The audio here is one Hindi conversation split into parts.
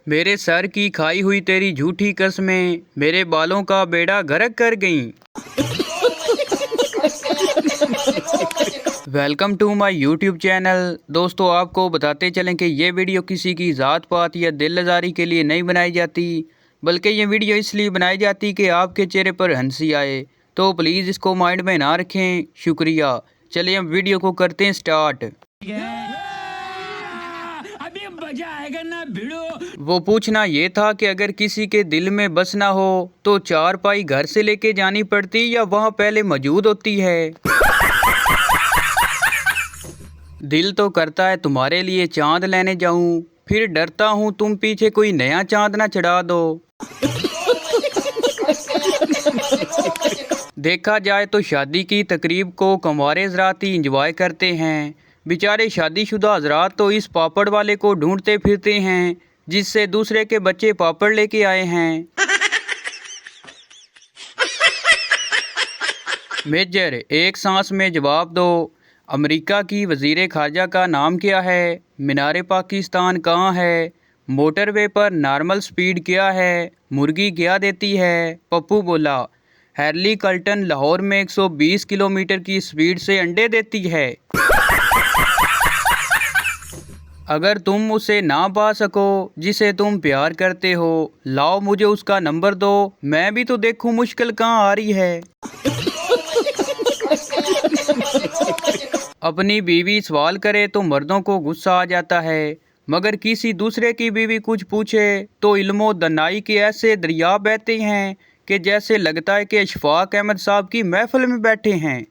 मेरे सर की खाई हुई तेरी झूठी कस्में मेरे बालों का बेड़ा गर्क कर गईं। Welcome to my YouTube channel. दोस्तों, आपको बताते चलें कि ये वीडियो किसी की ज़ात पात या दिल लजारी के लिए नहीं बनाई जाती, बल्कि ये वीडियो इसलिए बनाई जाती कि आपके चेहरे पर हंसी आए। तो प्लीज़ इसको माइंड में ना रखें। शुक्रिया। चलिए हम वीडियो को करते हैं स्टार्ट। अभी मजा आएगा ना भिड़ो। वो पूछना ये था कि अगर किसी के दिल में बसना हो तो चारपाई घर से लेके जानी पड़ती या वहाँ पहले मौजूद होती है। दिल तो करता है तुम्हारे लिए चांद लेने जाऊं, फिर डरता हूं तुम पीछे कोई नया चांद ना चढ़ा दो। देखा जाए तो शादी की तकरीब को कंवारे हज़रात ही इंजॉय करते हैं। बेचारे शादीशुदा हज़रात तो इस पापड़ वाले को ढूंढते फिरते हैं जिससे दूसरे के बच्चे पापड़ लेके आए हैं। मेजर, एक सांस में जवाब दो। अमेरिका की वज़ीर ख़ारजा का नाम क्या है? मीनार पाकिस्तान कहाँ है? मोटरवे पर नॉर्मल स्पीड क्या है? मुर्गी क्या देती है? पप्पू बोला, हैरली कल्टन लाहौर में 120 किलोमीटर की स्पीड से अंडे देती है। अगर तुम उसे ना पा सको जिसे तुम प्यार करते हो, लाओ मुझे उसका नंबर दो, मैं भी तो देखूं मुश्किल कहाँ आ रही है। अपनी बीवी सवाल करे तो मर्दों को गुस्सा आ जाता है, मगर किसी दूसरे की बीवी कुछ पूछे तो इल्मो दनाई के ऐसे दरिया बहते हैं कि जैसे लगता है कि अशफाक अहमद साहब की महफिल में बैठे हैं।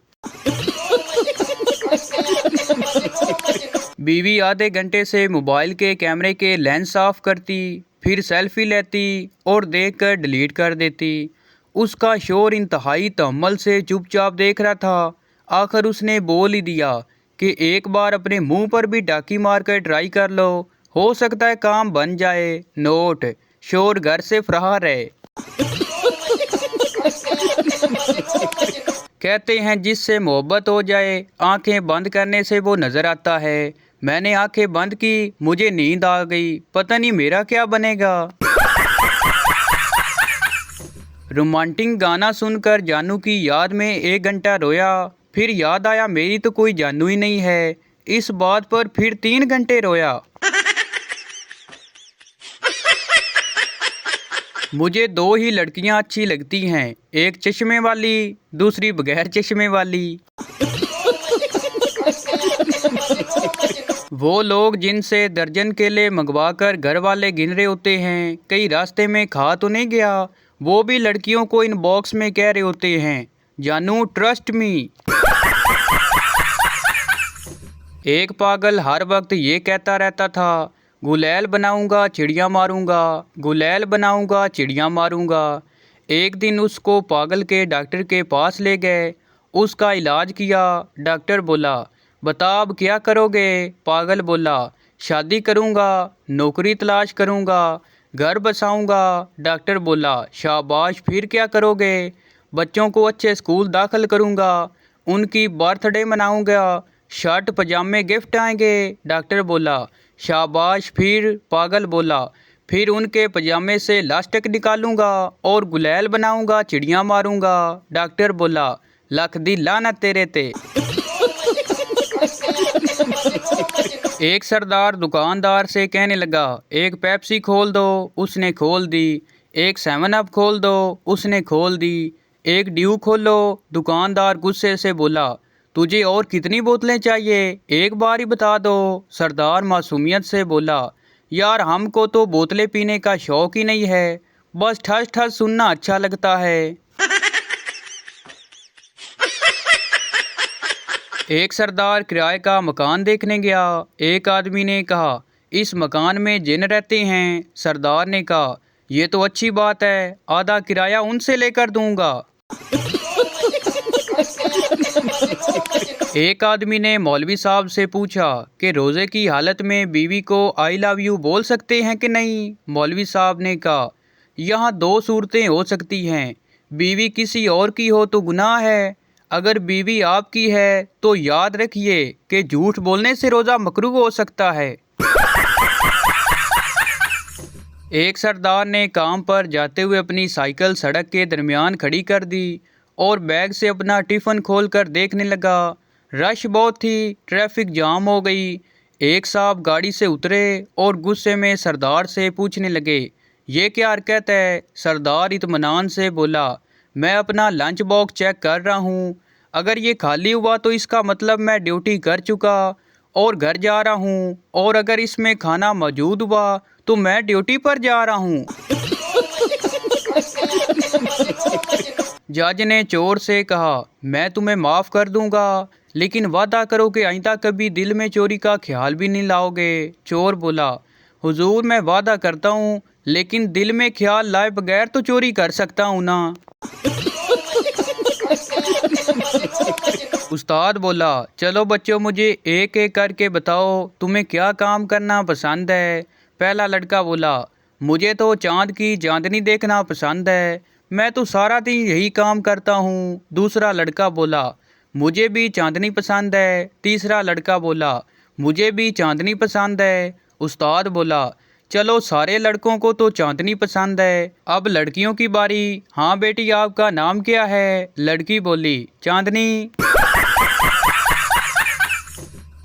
बीवी आधे घंटे से मोबाइल के कैमरे के लेंस ऑफ करती, फिर सेल्फी लेती और देखकर डिलीट कर देती। उसका शोर इंतहाई तहम्मुल से चुपचाप देख रहा था। आखिर उसने बोल ही दिया कि एक बार अपने मुंह पर भी डाकी मारकर ट्राई कर लो, हो सकता है काम बन जाए। नोट: शोर घर से फरार है। कहते हैं जिससे मोहब्बत हो जाए आंखें बंद करने से वो नजर आता है। मैंने आंखें बंद की, मुझे नींद आ गई, पता नहीं मेरा क्या बनेगा। रोमांटिक गाना सुनकर जानू की याद में 1 घंटा रोया, फिर याद आया मेरी तो कोई जानू ही नहीं है। इस बात पर फिर 3 घंटे रोया। मुझे 2 ही लड़कियां अच्छी लगती हैं, एक चश्मे वाली, दूसरी बगैर चश्मे वाली। वो लोग जिनसे दर्जन केले मंगवा कर घर वाले गिन रहे होते हैं, कई रास्ते में खा तो नहीं गया, वो भी लड़कियों को इनबॉक्स में कह रहे होते हैं, जानू ट्रस्ट मी। एक पागल हर वक्त ये कहता रहता था, गुलैल बनाऊंगा चिड़िया मारूंगा, गुलैल बनाऊंगा चिड़िया मारूंगा। एक दिन उसको पागल के डॉक्टर के पास ले गए, उसका इलाज किया। डॉक्टर बोला, बता अब क्या करोगे? पागल बोला, शादी करूंगा, नौकरी तलाश करूंगा, घर बसाऊंगा। डॉक्टर बोला, शाबाश, फिर क्या करोगे? बच्चों को अच्छे स्कूल दाखिल करूंगा, उनकी बर्थडे मनाऊंगा, शर्ट पजामे गिफ्ट आएंगे। डॉक्टर बोला, शाबाश, फिर? पागल बोला, फिर उनके पजामे से लास्टिक निकालूंगा और गुलैल बनाऊंगा, चिड़िया मारूंगा। डॉक्टर बोला, लख दी लानत तेरे ते। एक सरदार दुकानदार से कहने लगा, एक पेप्सी खोल दो, उसने खोल दी। एक 7 अप खोल दो, उसने खोल दी। एक ड्यू खोलो। दुकानदार गुस्से से बोला, तुझे और कितनी बोतलें चाहिए, एक बार ही बता दो। सरदार मासूमियत से बोला, यार हमको तो बोतलें पीने का शौक ही नहीं है, बस ठस ठस सुनना अच्छा लगता है। एक सरदार किराए का मकान देखने गया। एक आदमी ने कहा, इस मकान में जिन रहते हैं। सरदार ने कहा, ये तो अच्छी बात है, आधा किराया उनसे लेकर दूंगा। एक आदमी ने मौलवी साहब से पूछा कि रोज़े की हालत में बीवी को आई लव यू बोल सकते हैं कि नहीं। मौलवी साहब ने कहा, यहाँ 2 सूरतें हो सकती हैं, बीवी किसी और की हो तो गुनाह है, अगर बीवी आपकी है तो याद रखिए कि झूठ बोलने से रोज़ा मकरूह हो सकता है। एक सरदार ने काम पर जाते हुए अपनी साइकिल सड़क के दरमियान खड़ी कर दी और बैग से अपना टिफ़िन खोलकर देखने लगा। रश बहुत थी, ट्रैफिक जाम हो गई। एक साहब गाड़ी से उतरे और गुस्से में सरदार से पूछने लगे, ये क्या हरकत है? सरदार इत्मीनान से बोला, मैं अपना लंच बॉक्स चेक कर रहा हूँ। अगर ये खाली हुआ तो इसका मतलब मैं ड्यूटी कर चुका और घर जा रहा हूँ, और अगर इसमें खाना मौजूद हुआ तो मैं ड्यूटी पर जा रहा हूँ। जज ने चोर से कहा, मैं तुम्हें माफ़ कर दूंगा, लेकिन वादा करो कि आइंदा कभी दिल में चोरी का ख्याल भी नहीं लाओगे। चोर बोला, हुजूर मैं वादा करता हूँ, लेकिन दिल में ख्याल लाए बगैर तो चोरी कर सकता हूँ ना। उस्ताद बोला, चलो बच्चों मुझे एक एक करके बताओ तुम्हें क्या काम करना पसंद है। पहला लड़का बोला, मुझे तो चांद की चांदनी देखना पसंद है, मैं तो सारा दिन यही काम करता हूँ। दूसरा लड़का बोला, मुझे भी चांदनी पसंद है। तीसरा लड़का बोला, मुझे भी चांदनी पसंद है। उस्ताद बोला, चलो सारे लड़कों को तो चांदनी पसंद है, अब लड़कियों की बारी। हाँ बेटी आपका नाम क्या है? लड़की बोली, चांदनी।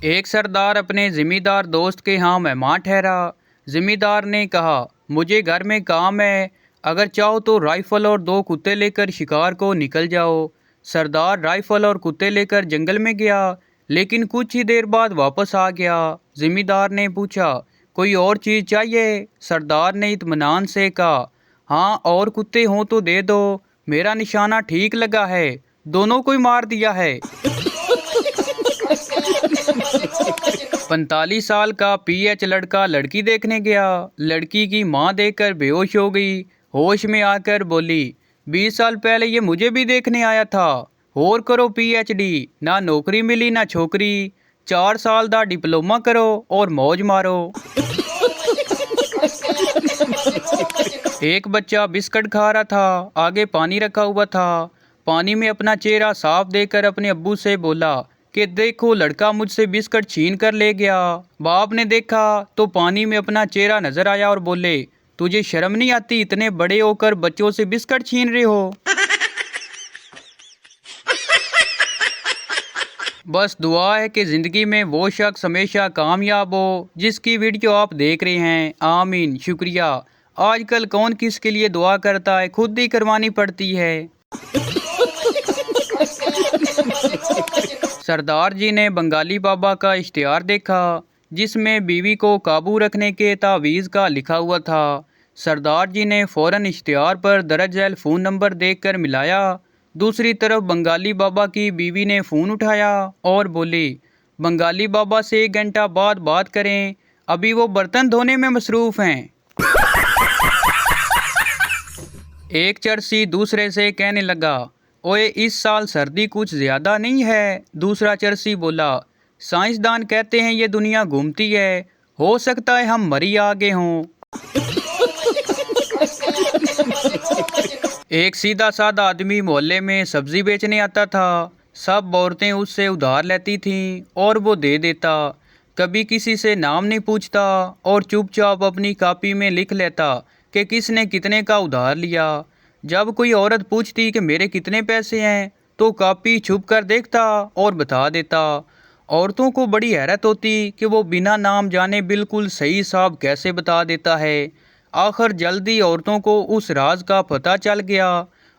एक सरदार अपने जिम्मेदार दोस्त के यहाँ मेहमान ठहरा। जिम्मेदार ने कहा, मुझे घर में काम है, अगर चाहो तो राइफल और 2 कुत्ते लेकर शिकार को निकल जाओ। सरदार राइफल और कुत्ते लेकर जंगल में गया, लेकिन कुछ ही देर बाद वापस आ गया। जिम्मेदार ने पूछा, कोई और चीज़ चाहिए? सरदार ने इत्मीनान से कहा, हाँ और कुत्ते हों तो दे दो, मेरा निशाना ठीक लगा है, दोनों को ही मार दिया है। 45 साल का PH लड़का लड़की देखने गया। लड़की की मां देखकर बेहोश हो गई। होश में आकर बोली, 20 साल पहले ये मुझे भी देखने आया था। और करो PhD, ना नौकरी मिली ना छोकरी, 4 साल दा डिप्लोमा करो और मौज मारो। एक बच्चा बिस्किट खा रहा था, आगे पानी रखा हुआ था। पानी में अपना चेहरा साफ देखकर अपने अब्बू से बोला कि देखो लड़का मुझसे बिस्किट छीन कर ले गया। बाप ने देखा तो पानी में अपना चेहरा नजर आया और बोले, तुझे शर्म नहीं आती, इतने बड़े होकर बच्चों से बिस्किट छीन रहे हो। बस दुआ है कि ज़िंदगी में वो शख्स हमेशा कामयाब हो जिसकी वीडियो आप देख रहे हैं। आमीन। शुक्रिया। आजकल कौन किसके लिए दुआ करता है, खुद ही करवानी पड़ती है। सरदार जी ने बंगाली बाबा का इश्तिहार देखा, जिसमें बीवी को काबू रखने के तावीज़ का लिखा हुआ था। सरदार जी ने फ़ौरन इश्तिहार पर दर्ज झैल फ़ोन नंबर देखकर मिलाया। दूसरी तरफ बंगाली बाबा की बीवी ने फ़ोन उठाया और बोली, बंगाली बाबा से 1 घंटा बाद बात करें, अभी वो बर्तन धोने में मसरूफ़ हैं। एक चरसी दूसरे से कहने लगा, ओए इस साल सर्दी कुछ ज़्यादा नहीं है? दूसरा चरसी बोला, साइंसदान कहते हैं ये दुनिया घूमती है, हो सकता है हम मरी आगे हों। एक सीधा साधा आदमी मोहल्ले में सब्जी बेचने आता था। सब औरतें उससे उधार लेती थीं और वो दे देता। कभी किसी से नाम नहीं पूछता और चुपचाप अपनी कॉपी में लिख लेता कि किसने कितने का उधार लिया। जब कोई औरत पूछती कि मेरे कितने पैसे हैं, तो कॉपी छुप कर देखता और बता देता। औरतों को बड़ी हैरत होती कि वो बिना नाम जाने बिल्कुल सही हिसाब कैसे बता देता है। आखिर जल्दी औरतों को उस राज का पता चल गया।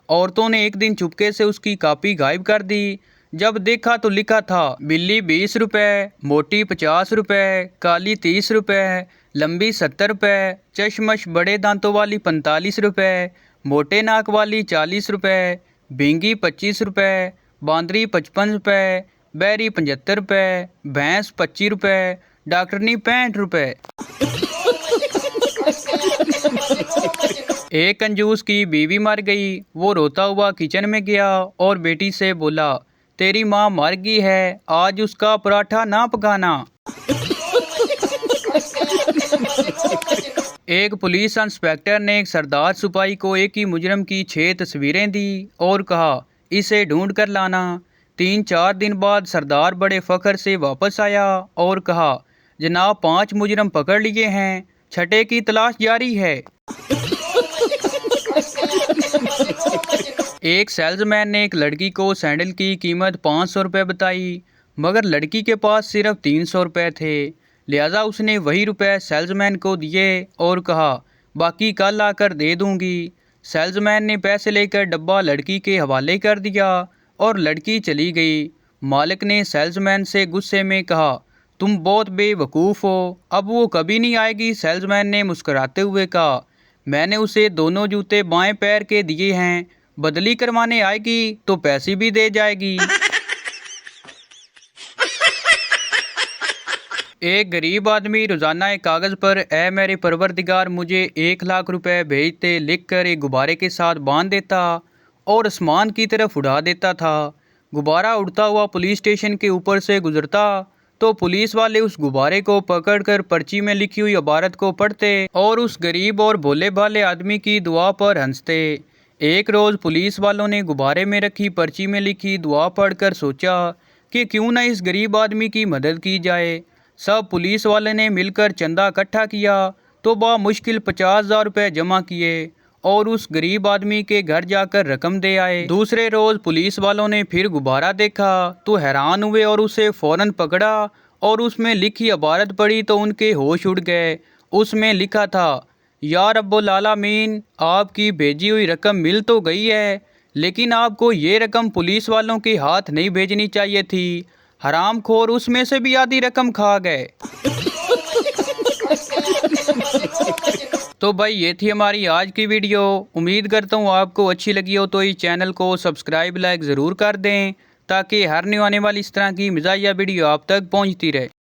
औरतों ने एक दिन चुपके से उसकी कॉपी गायब कर दी। जब देखा तो लिखा था, बिल्ली 20 रुपये, मोटी 50 रुपये, काली 30 रुपये, लंबी 70 रुपये, चश्मश बड़े दांतों वाली 45 रुपये, मोटे नाक वाली 40 रुपये, भींगी 25 रुपये, बांदरी 55 रुपये, बैरी 75 रुपये, भैंस 25 रुपये, डॉक्टरनी 65 रुपये। एक कंजूस की बीवी मर गई। वो रोता हुआ किचन में गया और बेटी से बोला, तेरी माँ मर गई है, आज उसका पराठा ना पकाना। एक पुलिस इंस्पेक्टर ने एक सरदार सिपाही को एक ही मुजरम की 6 तस्वीरें दी और कहा, इसे ढूंढ कर लाना। 3-4 दिन बाद सरदार बड़े फख्र से वापस आया और कहा, जनाब 5 मुजरम पकड़ लिए हैं, छठे की तलाश जारी है। एक सेल्समैन ने एक लड़की को सैंडल की कीमत 500 रुपये बताई, मगर लड़की के पास सिर्फ 300 रुपये थे। लिहाजा उसने वही रुपए सेल्समैन को दिए और कहा बाकी कल आकर दे दूंगी। सेल्समैन ने पैसे लेकर डब्बा लड़की के हवाले कर दिया और लड़की चली गई। मालिक ने सेल्समैन से गुस्से में कहा तुम बहुत बेवकूफ़ हो, अब वो कभी नहीं आएगी। सेल्समैन ने मुस्कुराते हुए कहा मैंने उसे दोनों जूते बाएं पैर के दिए हैं, बदली करवाने आएगी तो पैसे भी दे जाएगी। एक गरीब आदमी रोज़ाना एक कागज़ पर ए मेरे परवरदिगार मुझे 1 लाख रुपए भेज दे लिखकर एक गुब्बारे के साथ बांध देता और आसमान की तरफ उड़ा देता था। गुब्बारा उड़ता हुआ पुलिस स्टेशन के ऊपर से गुजरता तो पुलिस वाले उस गुब्बारे को पकड़कर पर्ची में लिखी हुई इबारत को पढ़ते और उस गरीब और भोले भाले आदमी की दुआ पर हंसते। एक रोज़ पुलिस वालों ने गुब्बारे में रखी पर्ची में लिखी दुआ पढ़कर सोचा कि क्यों न इस गरीब आदमी की मदद की जाए। सब पुलिस वाले ने मिलकर चंदा इकट्ठा किया तो मुश्किल 50,000 रुपये जमा किए और उस गरीब आदमी के घर जाकर रकम दे आए। दूसरे रोज़ पुलिस वालों ने फिर गुब्बारा देखा तो हैरान हुए और उसे फ़ौरन पकड़ा और उसमें लिखी इबारत पढ़ी तो उनके होश उड़ गए। उसमें लिखा था या रब्बुल आलमीन, आपकी भेजी हुई रकम मिल तो गई है, लेकिन आपको ये रकम पुलिस वालों के हाथ नहीं भेजनी चाहिए थी। हरामखोर उसमें से भी आधी रकम खा गए। तो भाई ये थी हमारी आज की वीडियो। उम्मीद करता हूँ आपको अच्छी लगी हो, तो इस चैनल को सब्सक्राइब लाइक ज़रूर कर दें ताकि हर न्यू आने वाली इस तरह की मज़ाहिया वीडियो आप तक पहुँचती रहे।